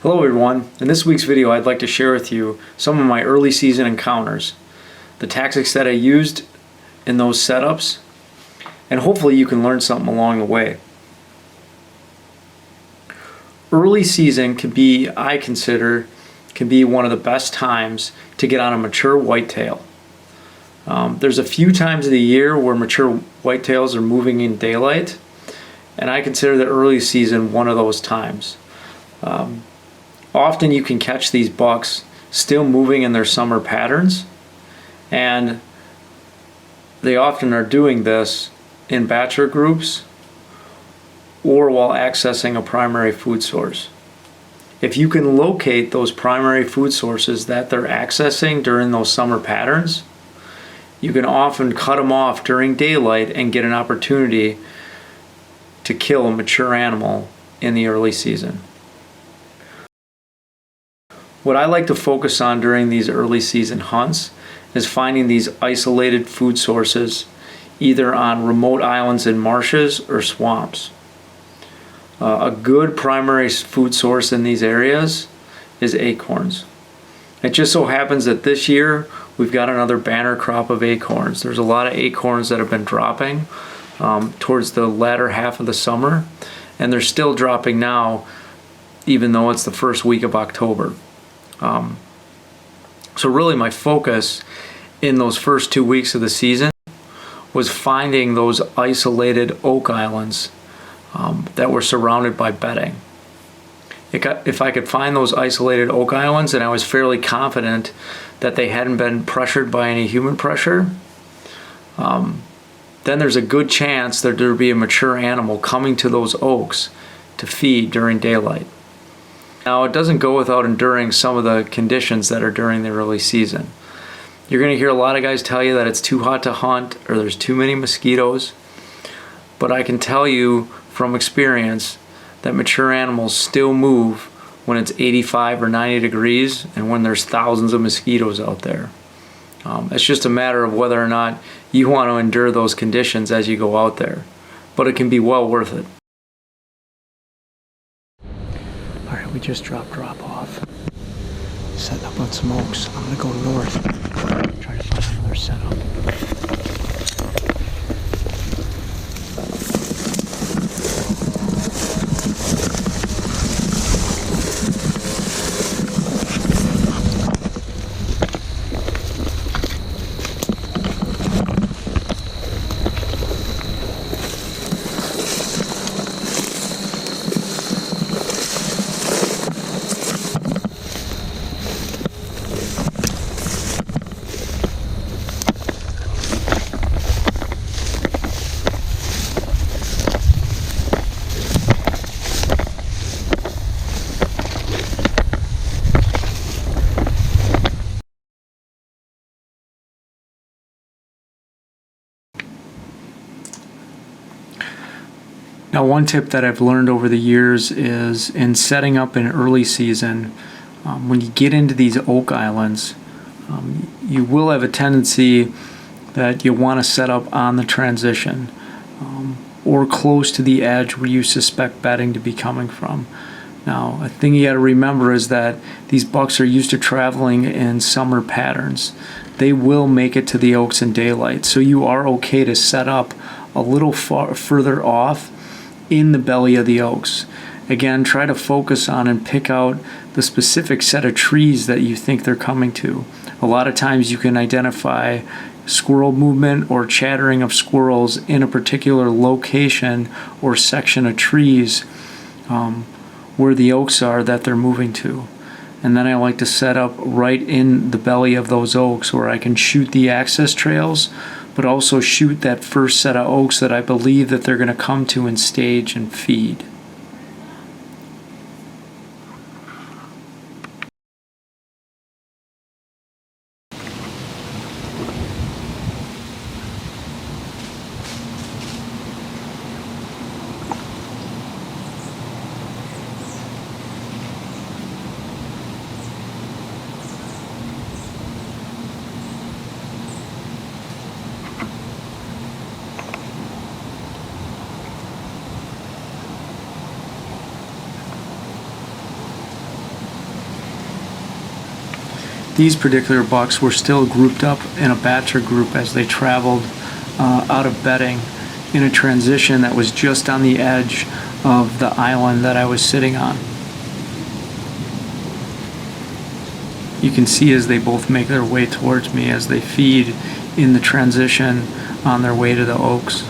Hello everyone, in this week's video I'd like to share with you some of my early season encounters, the tactics that I used in those setups, and hopefully you can learn something along the way. Early season I consider, can be one of the best times to get on a mature whitetail. There's a few times of the year where mature whitetails are moving in daylight, and I consider the early season one of those times. Often you can catch these bucks still moving in their summer patterns, and they often are doing this in bachelor groups or while accessing a primary food source. If you can locate those primary food sources that they're accessing during those summer patterns, you can often cut them off during daylight and get an opportunity to kill a mature animal in the early season. What I like to focus on during these early season hunts is finding these isolated food sources either on remote islands in marshes or swamps. A good primary food source in these areas is acorns. It just so happens that this year we've got another banner crop of acorns. There's a lot of acorns that have been dropping towards the latter half of the summer, and they're still dropping now even though it's the first week of October. So really my focus in those first 2 weeks of the season was finding those isolated oak islands that were surrounded by bedding. If I could find those isolated oak islands and I was fairly confident that they hadn't been pressured by any human pressure, then there's a good chance that there would be a mature animal coming to those oaks to feed during daylight. Now, it doesn't go without enduring some of the conditions that are during the early season. You're going to hear a lot of guys tell you that it's too hot to hunt or there's too many mosquitoes, but I can tell you from experience that mature animals still move when it's 85 or 90 degrees and when there's thousands of mosquitoes out there. It's just a matter of whether or not you want to endure those conditions as you go out there, but it can be well worth it. Alright, we just dropped drop off. Setting up on some oaks. I'm gonna go north, try to find another setup. Now, one tip that I've learned over the years is in setting up in early season, when you get into these oak islands, you will have a tendency that you want to set up on the transition or close to the edge where you suspect bedding to be coming from. Now, a thing you got to remember is that these bucks are used to traveling in summer patterns. They will make it to the oaks in daylight, so you are okay to set up a little further off in the belly of the oaks. Again, try to focus on and pick out the specific set of trees that you think they're coming to. A lot of times you can identify squirrel movement or chattering of squirrels in a particular location or section of trees where the oaks are that they're moving to. And then I like to set up right in the belly of those oaks where I can shoot the access trails, but also shoot that first set of oaks that I believe that they're going to come to and stage and feed. these particular bucks were still grouped up in a bachelor group as they traveled out of bedding in a transition that was just on the edge of the island that I was sitting on. You can see as they both make their way towards me as they feed in the transition on their way to the oaks.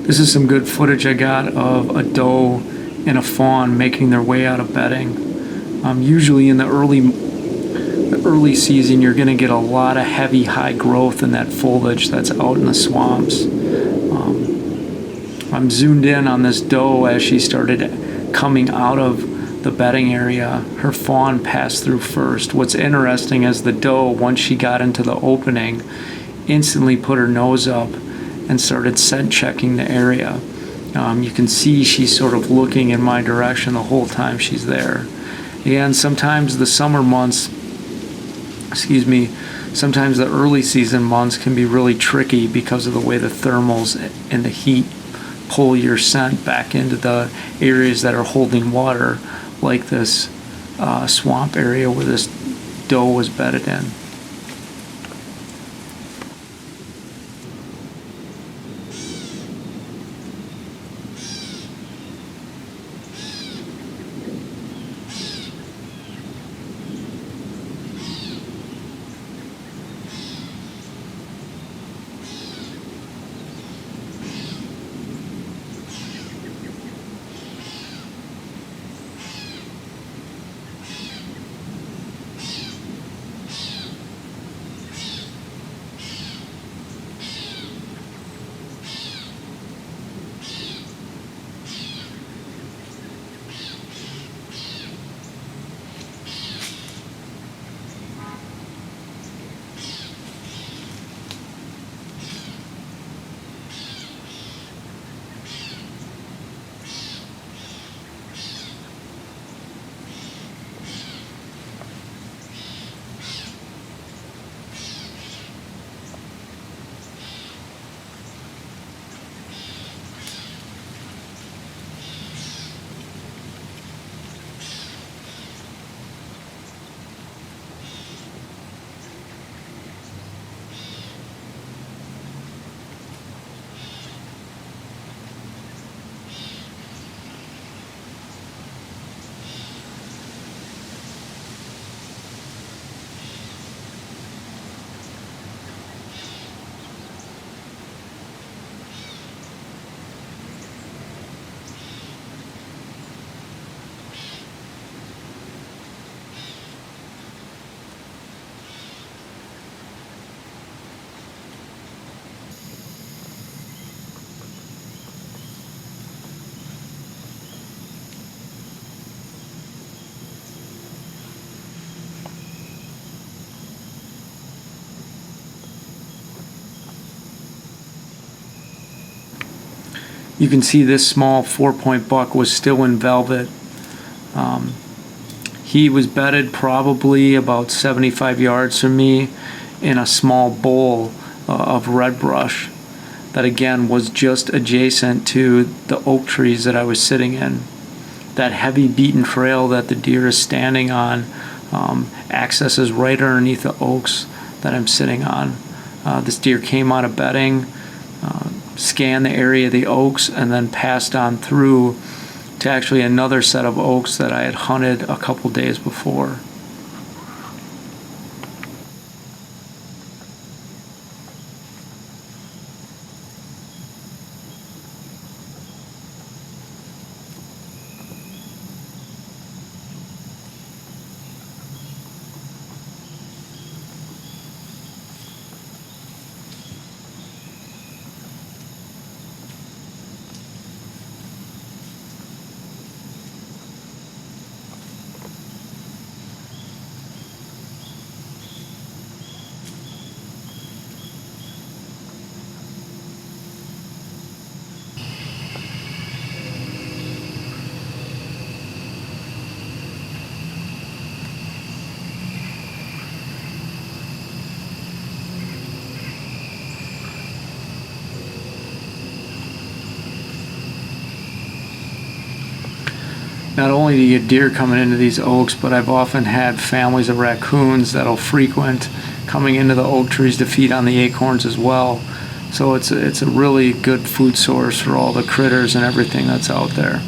This is some good footage I got of a doe and a fawn making their way out of bedding. Usually in the early season, you're going to get a lot of heavy, high growth in that foliage that's out in the swamps. I'm zoomed in on this doe as she started coming out of the bedding area. Her fawn passed through first. What's interesting is the doe, once she got into the opening, instantly put her nose up and started scent checking the area. You can see she's sort of looking in my direction the whole time she's there. And sometimes the summer months, sometimes the early season months can be really tricky because of the way the thermals and the heat pull your scent back into the areas that are holding water, like this swamp area where this doe was bedded in. You can see this small 4-point buck was still in velvet. He was bedded probably about 75 yards from me in a small bowl of red brush that again was just adjacent to the oak trees that I was sitting in. That heavy beaten trail that the deer is standing on accesses right underneath the oaks that I'm sitting on. This deer came out of bedding, scanned the area of the oaks, and then passed on through to actually another set of oaks that I had hunted a couple days before. Not only do you get deer coming into these oaks, but I've often had families of raccoons that'll frequent coming into the oak trees to feed on the acorns as well. So it's a really good food source for all the critters and everything that's out there.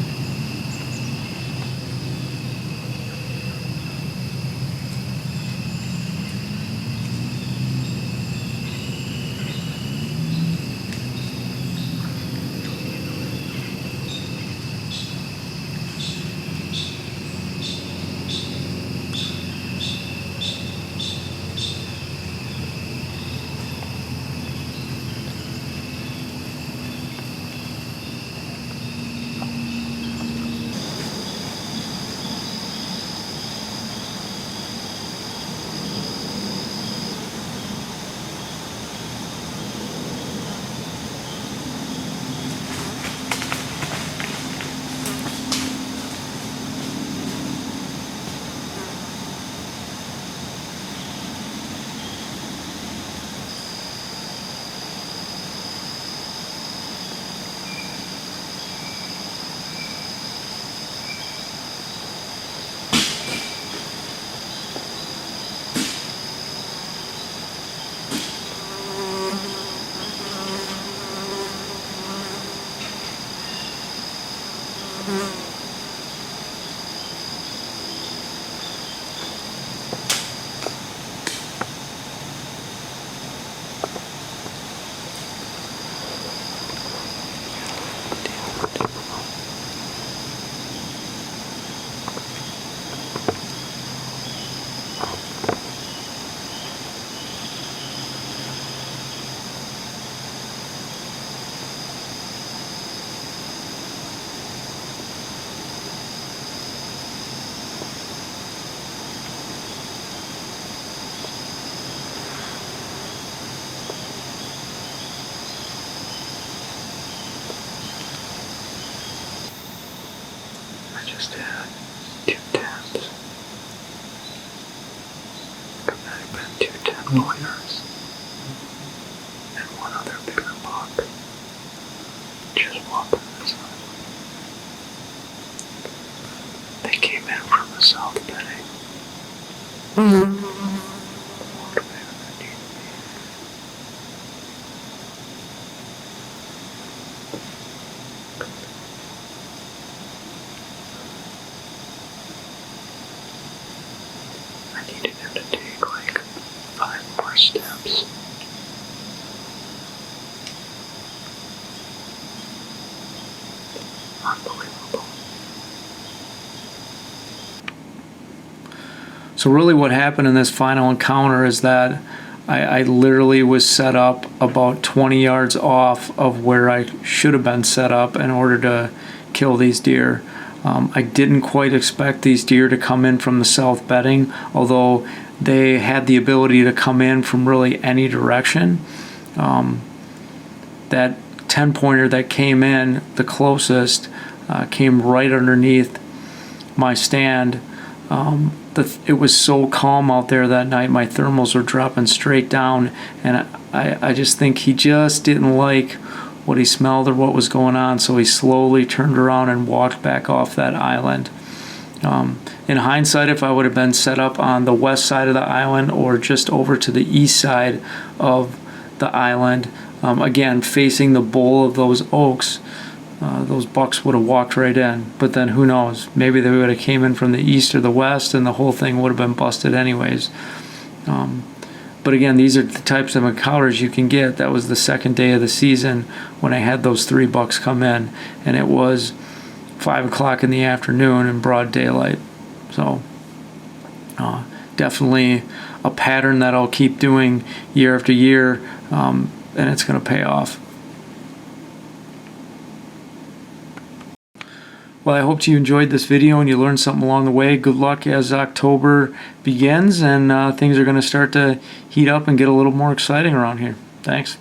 Just had 2 10s. Could that have been 2 10-pointers? And one other bigger buck. Just walking this way. They came in from the south bedding. Walked away underneath me. I needed him to take like 5 more steps. Unbelievable. So really what happened in this final encounter is that I literally was set up about 20 yards off of where I should have been set up in order to kill these deer. I didn't quite expect these deer to come in from the south bedding, although they had the ability to come in from really any direction. That 10-pointer that came in the closest came right underneath my stand. It was so calm out there that night. My thermals were dropping straight down, and I just think he just didn't like what he smelled or what was going on, so he slowly turned around and walked back off that island. In hindsight, if I would have been set up on the west side of the island or just over to the east side of the island, again facing the bowl of those oaks, those bucks would have walked right in. But then who knows, maybe they would have came in from the east or the west and the whole thing would have been busted anyways. But again, these are the types of encounters you can get. That was the second day of the season when I had those 3 bucks come in, and it was 5 o'clock in the afternoon in broad daylight. So definitely a pattern that I'll keep doing year after year, and it's going to pay off. Well, I hope you enjoyed this video and you learned something along the way. Good luck as October begins and things are going to start to heat up and get a little more exciting around here. Thanks.